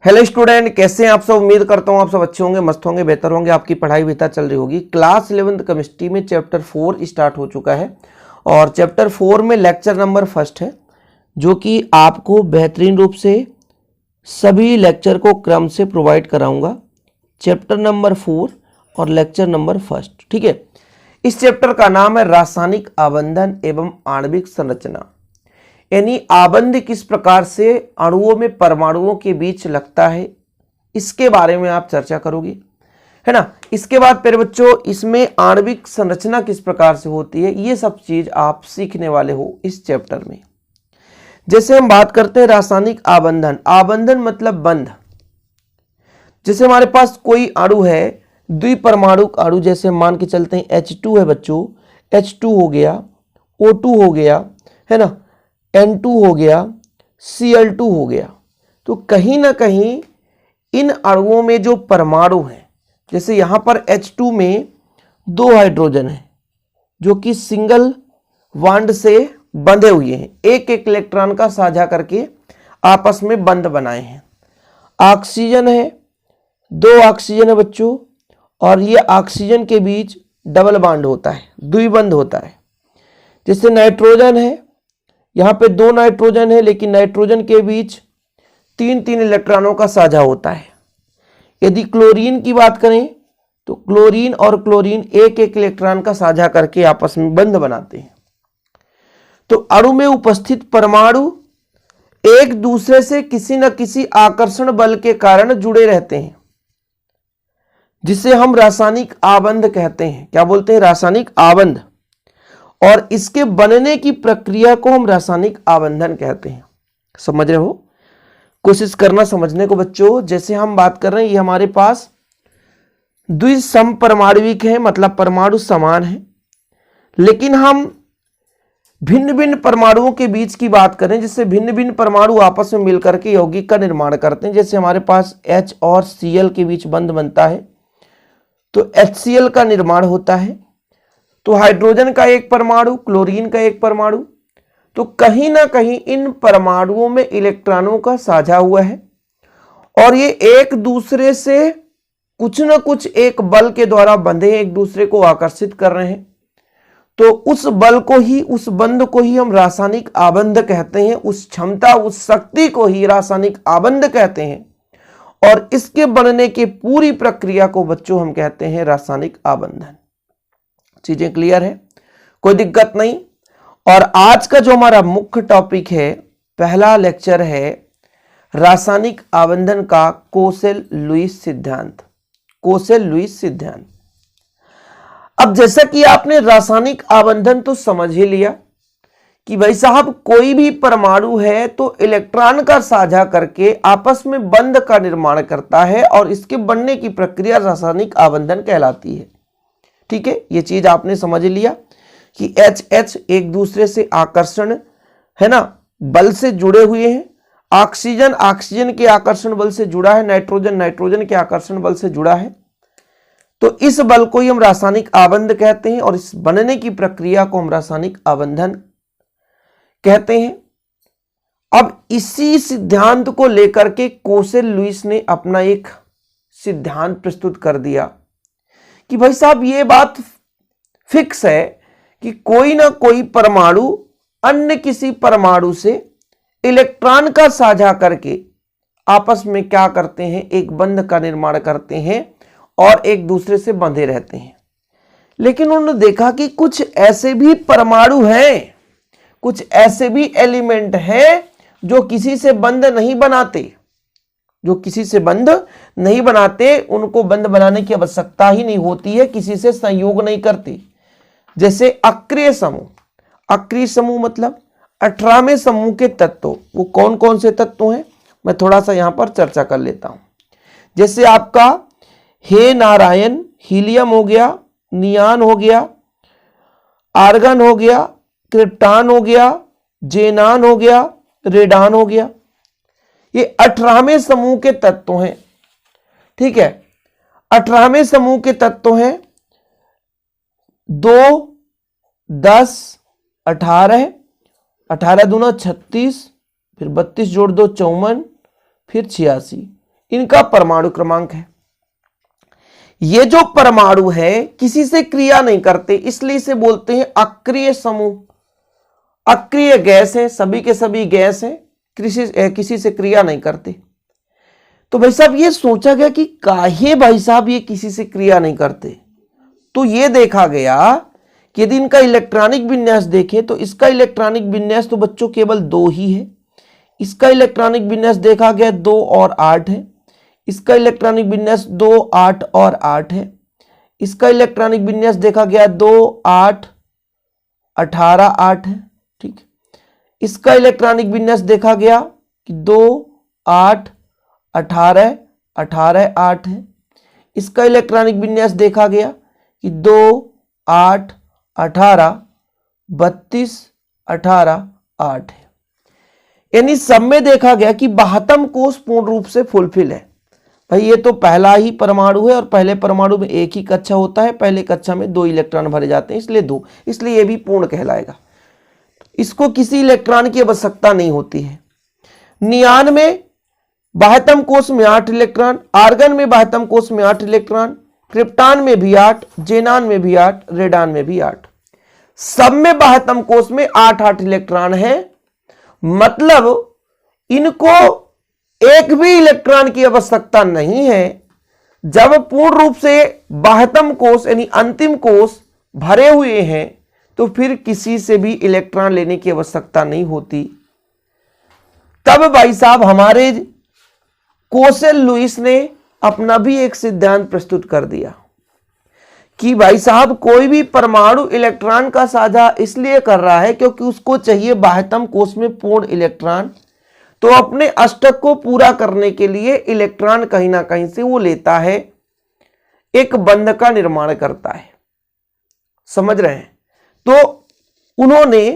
Hello student, कैसे हैं आप सब। उम्मीद करता हूं आप सब अच्छे होंगे, मस्त होंगे, बेहतर होंगे। आपकी पढ़ाई बेहतर चल रही होगी। क्लास 11th केमिस्ट्री में चैप्टर 4 स्टार्ट हो चुका है और चैप्टर 4 में लेक्चर नंबर फर्स्ट है, जो कि आपको बेहतरीन रूप से सभी लेक्चर को क्रम से प्रोवाइड कराऊंगा। चैप्टर नंबर 4 और लेक्चर नंबर फर्स्ट, ठीक है। इस चैप्टर का नाम है रासायनिक आबंधन एवं आणविक संरचना, यानी आबंध किस प्रकार से अणुओं में परमाणुओं के बीच लगता है, इसके बारे में आप चर्चा करोगे, है ना। इसके बाद फिर बच्चों इसमें आणविक संरचना किस प्रकार से होती है, ये सब चीज आप सीखने वाले हो इस चैप्टर में। जैसे हम बात करते हैं रासायनिक आबंधन, आबंधन मतलब बंध। जैसे हमारे पास कोई अणु है, द्विपरमाणु अणु, जैसे मान के चलते हैं H2 है बच्चों, H2 हो गया, O2 हो गया, है ना, N2 हो गया, Cl2 हो गया। तो कहीं ना कहीं इन अणुओं में जो परमाणु हैं, जैसे यहां पर H2 में 2 हाइड्रोजन है जो कि सिंगल बॉन्ड से बंधे हुए हैं, एक एक इलेक्ट्रॉन का साझा करके आपस में बंध बनाए हैं। ऑक्सीजन है, 2 ऑक्सीजन है बच्चों, और ये ऑक्सीजन के बीच डबल बॉन्ड होता है, द्विबंध होता है। जैसे नाइट्रोजन है, यहां पे 2 नाइट्रोजन है, लेकिन नाइट्रोजन के बीच 3-3 इलेक्ट्रॉनों का साझा होता है। यदि क्लोरीन की बात करें तो क्लोरीन और क्लोरीन एक एक इलेक्ट्रॉन का साझा करके आपस में बंध बनाते हैं। तो अणु में उपस्थित परमाणु एक दूसरे से किसी न किसी आकर्षण बल के कारण जुड़े रहते हैं, जिसे हम रासायनिक आबंध कहते हैं। क्या बोलते हैं? रासायनिक आबंध। और इसके बनने की प्रक्रिया को हम रासायनिक आबंधन कहते हैं। समझ रहे हो? कोशिश करना समझने को बच्चों। जैसे हम बात कर रहे हैं, ये हमारे पास द्विसमपरमाणुविक है, मतलब परमाणु समान है, लेकिन हम भिन्न भिन्न परमाणुओं के बीच की बात करें, जिससे भिन्न भिन्न परमाणु आपस में मिलकर के यौगिक का निर्माण करते हैं। जैसे हमारे पास H और Cl के बीच बंध बनता है तो HCl का निर्माण होता है। तो हाइड्रोजन का एक परमाणु, क्लोरीन का एक परमाणु, तो कहीं ना कहीं इन परमाणुओं में इलेक्ट्रॉनों का साझा हुआ है और ये एक दूसरे से कुछ न कुछ एक बल के द्वारा बंधे, एक दूसरे को आकर्षित कर रहे हैं। तो उस बल को ही, उस बंध को ही हम रासायनिक आबंध कहते हैं। उस क्षमता, उस शक्ति को ही रासायनिक आबंध कहते हैं और इसके बनने की पूरी प्रक्रिया को बच्चों हम कहते हैं रासायनिक आबंधन। चीजें क्लियर है? कोई दिक्कत नहीं। और आज का जो हमारा मुख्य टॉपिक है, पहला लेक्चर है रासायनिक आबंधन का कोसेल-लुईस सिद्धांत। कोसेल-लुईस सिद्धांत। अब जैसा कि आपने रासायनिक आबंधन तो समझ ही लिया कि भाई साहब कोई भी परमाणु है तो इलेक्ट्रॉन का साझा करके आपस में बंध का निर्माण करता है और इसके बनने की प्रक्रिया रासायनिक आबंधन कहलाती है। ठीक है, ये चीज आपने समझ लिया कि HH एक दूसरे से आकर्षण, है ना, बल से जुड़े हुए हैं। ऑक्सीजन ऑक्सीजन के आकर्षण बल से जुड़ा है, नाइट्रोजन नाइट्रोजन के आकर्षण बल से जुड़ा है। तो इस बल को ही हम रासायनिक आबंध कहते हैं और इस बनने की प्रक्रिया को हम रासायनिक आबंधन कहते हैं। अब इसी सिद्धांत को लेकर के कोसेल-लुईस ने अपना एक सिद्धांत प्रस्तुत कर दिया कि भाई साहब ये बात फिक्स है कि कोई ना कोई परमाणु अन्य किसी परमाणु से इलेक्ट्रॉन का साझा करके आपस में क्या करते हैं, एक बंध का निर्माण करते हैं और एक दूसरे से बंधे रहते हैं। लेकिन उन्होंने देखा कि कुछ ऐसे भी परमाणु हैं, कुछ ऐसे भी एलिमेंट हैं जो किसी से बंध नहीं बनाते, जो किसी से बंध नहीं बनाते, उनको बंध बनाने की आवश्यकता ही नहीं होती है, किसी से संयोग नहीं करते। जैसे अक्रिय समूह। अक्रिय समूह मतलब 18वें समूह के तत्व। वो कौन कौन से तत्व हैं, मैं थोड़ा सा यहां पर चर्चा कर लेता हूं। जैसे आपका हे नारायण, हीलियम हो गया, नियान हो गया, आर्गन हो गया, क्रिप्टान हो गया, जेनान हो गया, रेडान हो गया। ये 18वें समूह के तत्व हैं। ठीक है, 18वें समूह के तत्व हैं 2, 10, 18, 18 दूना 36, फिर 32 जोड़ दो 54, फिर 86। इनका परमाणु क्रमांक है। ये जो परमाणु है किसी से क्रिया नहीं करते, इसलिए इसे बोलते हैं अक्रिय समूह। अक्रिय गैस है, सभी के सभी गैस है, किसी से क्रिया नहीं करते। तो भाई साहब ये सोचा गया कि काहे भाई साहब ये किसी से क्रिया नहीं करते। तो ये देखा गया कि यदि इनका इलेक्ट्रॉनिक विन्यास देखें तो इसका इलेक्ट्रॉनिक विन्यास तो बच्चों केवल 2 ही है। इसका इलेक्ट्रॉनिक विन्यास देखा गया 2 और 8 है। इसका इलेक्ट्रॉनिक विन्यास 2, 8 और 8 है। इसका इलेक्ट्रॉनिक विन्यास देखा गया 2, 8, 18, 8 है। ठीक, इसका इलेक्ट्रॉनिक विन्यास देखा गया कि 2, 8, 18, 18, 8 है। इसका इलेक्ट्रॉनिक विन्यास देखा गया कि 2, 8, 18, 32, 18, 8 है। यानी सब में देखा गया कि 72 कोष पूर्ण रूप से फुलफिल है। भाई ये तो पहला ही परमाणु है और पहले परमाणु में एक ही कक्षा होता है, पहले कक्षा में 2 इलेक्ट्रॉन भरे जाते हैं, इसलिए 2, इसलिए ये भी पूर्ण कहलाएगा। इसको किसी इलेक्ट्रॉन की आवश्यकता नहीं होती है। नियान में 72 कोष में 8 इलेक्ट्रॉन, आर्गन में 72 कोष में 8 इलेक्ट्रॉन, क्रिप्टॉन में भी 8, जेनान में भी 8, रेडान में भी 8, सब में 72 कोष में 8-8 इलेक्ट्रॉन है। मतलब इनको एक भी इलेक्ट्रॉन की आवश्यकता नहीं है। जब पूर्ण रूप से 72 कोष यानी अंतिम कोष भरे हुए हैं तो फिर किसी से भी इलेक्ट्रॉन लेने की आवश्यकता नहीं होती। तब भाई साहब हमारे कोसेल लुईस ने अपना भी एक सिद्धांत प्रस्तुत कर दिया कि भाई साहब कोई भी परमाणु इलेक्ट्रॉन का साझा इसलिए कर रहा है क्योंकि उसको चाहिए 72 कोष में पूर्ण इलेक्ट्रॉन। तो अपने अष्टक को पूरा करने के लिए इलेक्ट्रॉन कहीं ना कहीं से वो लेता है, एक बंध का निर्माण करता है। समझ रहे हैं? तो उन्होंने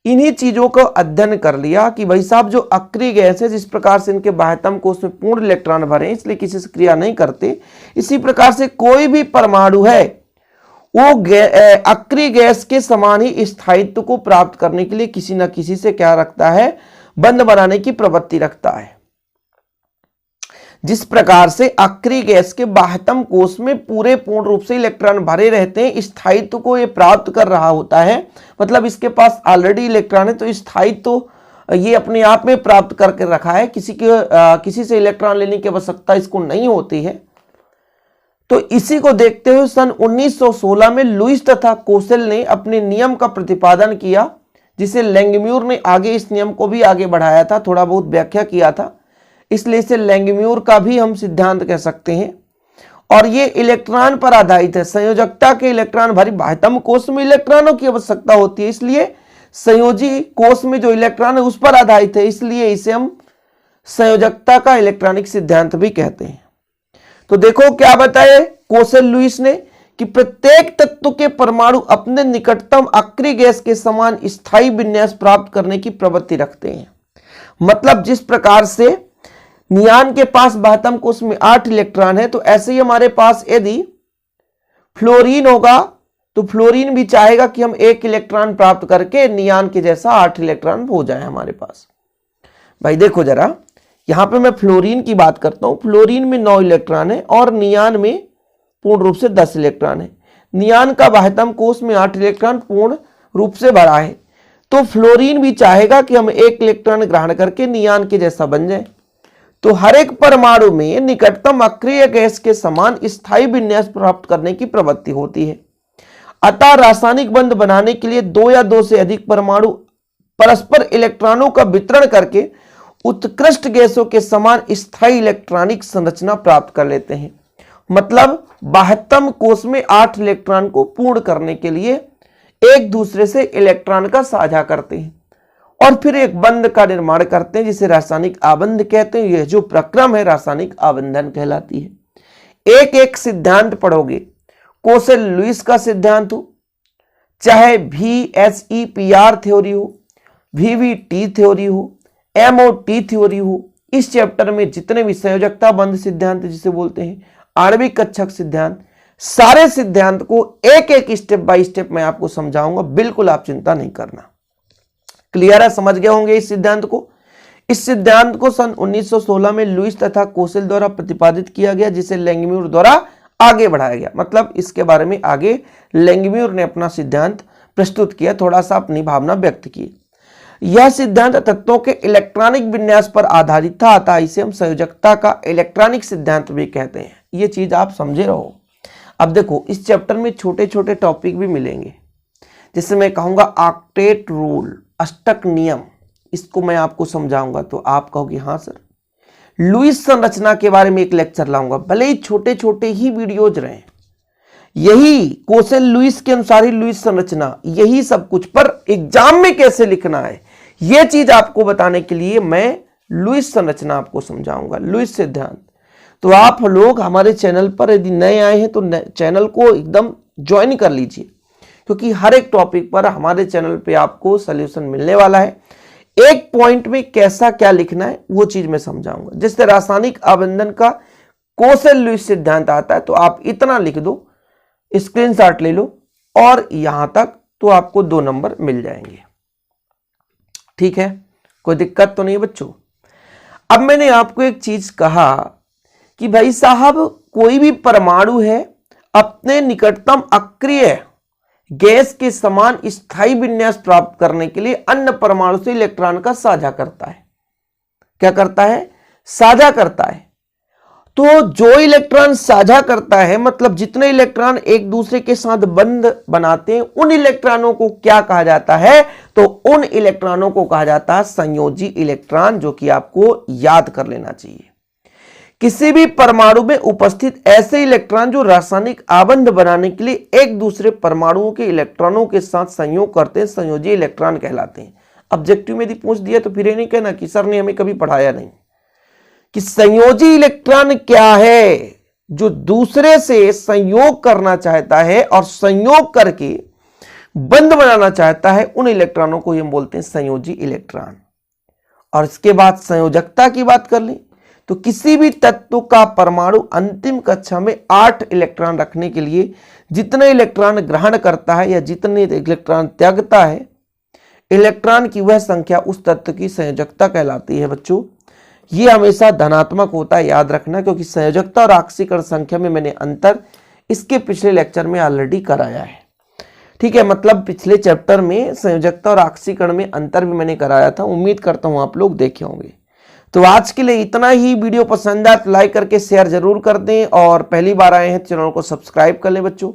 इन्हीं चीजों का अध्ययन कर लिया कि भाई साहब जो अक्रिय गैस है, जिस प्रकार से इनके 72 कोष में पूर्ण इलेक्ट्रॉन भरे हैं इसलिए किसी से क्रिया नहीं करते, इसी प्रकार से कोई भी परमाणु है वो अक्रिय गैस के समान ही स्थायित्व को प्राप्त करने के लिए किसी न किसी से क्या रखता है, बंध बनाने की प्रवृत्ति रखता है। जिस प्रकार से अक्रिय गैस के 72 कोष में पूरे पूर्ण रूप से इलेक्ट्रॉन भरे रहते हैं, स्थायित्व को ये प्राप्त कर रहा होता है, मतलब इसके पास ऑलरेडी इलेक्ट्रॉन है तो स्थायित्व ये अपने आप में प्राप्त करके रखा है, किसी से इलेक्ट्रॉन लेने की आवश्यकता इसको नहीं होती है। तो इसी को देखते हुए सन 1916 में लुईस तथा कोसेल ने अपने नियम का प्रतिपादन किया, जिसे लैंगम्यूर ने आगे इस नियम को भी आगे बढ़ाया था, थोड़ा बहुत व्याख्या किया था, इसलिए इसे लैंगम्यूर का भी हम सिद्धांत कह सकते हैं। और ये इलेक्ट्रॉन पर आधारित है। संयोजकता के इलेक्ट्रॉन भरी 72 कोष में इलेक्ट्रॉनों की आवश्यकता होती है, इसलिए संयोजी कोष में जो इलेक्ट्रॉन है उस पर आधारित है, इसलिए इसे हम संयोजकता का इलेक्ट्रॉनिक सिद्धांत भी कहते हैं। तो देखो क्या बताए कोसेल लुईस ने कि प्रत्येक तत्व के परमाणु अपने निकटतम अक्रिय गैस के समान स्थायी विन्यास प्राप्त करने की प्रवृत्ति रखते हैं। मतलब जिस प्रकार से नियान के पास 72 कोष में 8 इलेक्ट्रॉन है, तो ऐसे ही हमारे पास यदि फ्लोरीन होगा तो फ्लोरीन भी चाहेगा कि हम 1 इलेक्ट्रॉन प्राप्त करके नियान के जैसा 8 इलेक्ट्रॉन हो जाए हमारे पास। भाई देखो जरा, यहां पे मैं फ्लोरीन की बात करता हूं। फ्लोरीन में 9 इलेक्ट्रॉन है और नियान में पूर्ण रूप से 10 इलेक्ट्रॉन है। नियान का 72 कोष में 8 इलेक्ट्रॉन पूर्ण रूप से भरा है, तो फ्लोरीन भी चाहेगा कि हम 1 इलेक्ट्रॉन ग्रहण करके नियान के जैसा बन जाए। तो हर एक परमाणु में निकटतम अक्रिय गैस के समान स्थायी विन्यास प्राप्त करने की प्रवृत्ति होती है। अतः रासायनिक बंध बनाने के लिए 2 या 2 से अधिक परमाणु परस्पर इलेक्ट्रॉनों का वितरण करके उत्कृष्ट गैसों के समान स्थायी इलेक्ट्रॉनिक संरचना प्राप्त कर लेते हैं। मतलब 72 कोष में 8 इलेक्ट्रॉन को पूर्ण करने के लिए एक दूसरे से इलेक्ट्रॉन का साझा करते हैं और फिर एक बंध का निर्माण करते हैं, जिसे रासायनिक आबंध कहते हैं। यह जो प्रक्रम है रासायनिक आबंधन कहलाती है। एक एक सिद्धांत पढ़ोगे, कोसेल लुईस का सिद्धांत हो, चाहे VSEPR थ्योरी हो, VVT थ्योरी हो, MOT थ्योरी हो, इस चैप्टर में जितने भी संयोजकता बंध सिद्धांत जिसे बोलते हैं, आणविक कक्षक सिद्धांत, सारे सिद्धांत को एक एक स्टेप बाय स्टेप मैं आपको समझाऊंगा। बिल्कुल आप चिंता नहीं करना। क्लियर है? समझ गए होंगे इस सिद्धांत को। इस सिद्धांत को सन 1916 में लुईस तथा कोसेल द्वारा प्रतिपादित किया गया, जिसे लैंगम्यूर द्वारा आगे बढ़ाया गया। मतलब इसके बारे में आगे लैंगम्यूर ने अपना सिद्धांत प्रस्तुत किया, थोड़ा सा अपनी भावना व्यक्त की। यह सिद्धांत तत्वों के इलेक्ट्रॉनिक विन्यास पर आधारित था, अतः इसे हम संयोजकता का इलेक्ट्रॉनिक सिद्धांत भी कहते हैं। ये चीज आप समझे रहो। अब देखो इस चैप्टर में छोटे छोटे टॉपिक भी मिलेंगे, जिससे मैं कहूंगा ऑक्टेट रूल, अष्टक नियम, इसको मैं आपको समझाऊंगा तो आप कहोगे हाँ सर। लुईस संरचना के बारे में एक लेक्चर लाऊंगा, भले ही छोटे छोटे ही वीडियोज रहे, यही कोसेल लुईस के अनुसार ही लुईस संरचना, यही सब कुछ, पर एग्जाम में कैसे लिखना है यह चीज आपको बताने के लिए मैं लुईस संरचना आपको समझाऊंगा, लुईस सिद्धांत। तो आप लोग हमारे चैनल पर यदि नए आए हैं तो चैनल को एकदम ज्वाइन कर लीजिए, क्योंकि हर एक टॉपिक पर हमारे चैनल पे आपको सॉल्यूशन मिलने वाला है। एक पॉइंट में कैसा क्या लिखना है वो चीज मैं समझाऊंगा। जैसे रासायनिक आबंधन का कोसेल लुईस सिद्धांत आता है तो आप इतना लिख दो, स्क्रीनशॉट ले लो और यहां तक, तो आपको 2 नंबर मिल जाएंगे। ठीक है, कोई दिक्कत तो नहीं है बच्चों। अब मैंने आपको एक चीज कहा कि भाई साहब कोई भी परमाणु है अपने निकटतम अक्रिय गैस के समान स्थायी विन्यास प्राप्त करने के लिए अन्य परमाणु से इलेक्ट्रॉन का साझा करता है। क्या करता है? साझा करता है। तो जो इलेक्ट्रॉन साझा करता है, मतलब जितने इलेक्ट्रॉन एक दूसरे के साथ बंध बनाते हैं, उन इलेक्ट्रॉनों को क्या कहा जाता है? तो उन इलेक्ट्रॉनों को कहा जाता है संयोजी इलेक्ट्रॉन, जो कि आपको याद कर लेना चाहिए। किसी भी परमाणु में उपस्थित ऐसे इलेक्ट्रॉन जो रासायनिक आबंध बनाने के लिए एक दूसरे परमाणुओं के इलेक्ट्रॉनों के साथ संयोग करते हैं, संयोजी इलेक्ट्रॉन कहलाते हैं। ऑब्जेक्टिव में यदि पूछ दिया तो फिर ये नहीं कहना कि सर ने हमें कभी पढ़ाया नहीं कि संयोजी इलेक्ट्रॉन क्या है। जो दूसरे से संयोग करना चाहता है और संयोग करके बंध बनाना चाहता है, उन इलेक्ट्रॉनों को हम बोलते हैं संयोजी इलेक्ट्रॉन। और इसके बाद संयोजकता की बात कर लें तो किसी भी तत्व का परमाणु अंतिम कक्षा में 8 इलेक्ट्रॉन रखने के लिए जितने इलेक्ट्रॉन ग्रहण करता है या जितने इलेक्ट्रॉन त्यागता है, इलेक्ट्रॉन की वह संख्या उस तत्व की संयोजकता कहलाती है। बच्चों ये हमेशा धनात्मक होता है, याद रखना, क्योंकि संयोजकता और ऑक्सीकरण संख्या में मैंने अंतर इसके पिछले लेक्चर में ऑलरेडी कराया है। ठीक है, मतलब पिछले चैप्टर में संयोजकता और ऑक्सीकरण में अंतर भी मैंने कराया था। उम्मीद करता हूं आप लोग देखे होंगे। तो आज के लिए इतना ही। वीडियो पसंद आए तो लाइक करके शेयर जरूर कर दें, और पहली बार आए हैं चैनल को सब्सक्राइब कर लें। बच्चों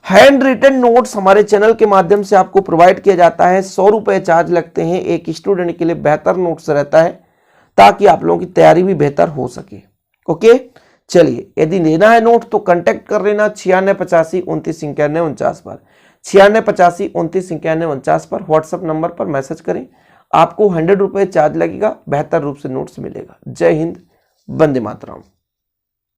हैंड रिटन नोट्स हमारे चैनल के माध्यम से आपको प्रोवाइड किया जाता है। 100 रुपए चार्ज लगते हैं। एक स्टूडेंट के लिए बेहतर नोट्स रहता है ताकि आप लोगों की तैयारी भी बेहतर हो सके। ओके, चलिए यदि लेना है नोट तो कांटेक्ट कर लेना 9685 29 91 49 पर, 9685 29 91 49 पर व्हाट्सएप नंबर पर मैसेज करें। आपको 100 रुपए चार्ज लगेगा, बेहतर रूप से नोट्स मिलेगा। जय हिंद, वंदे मातरम।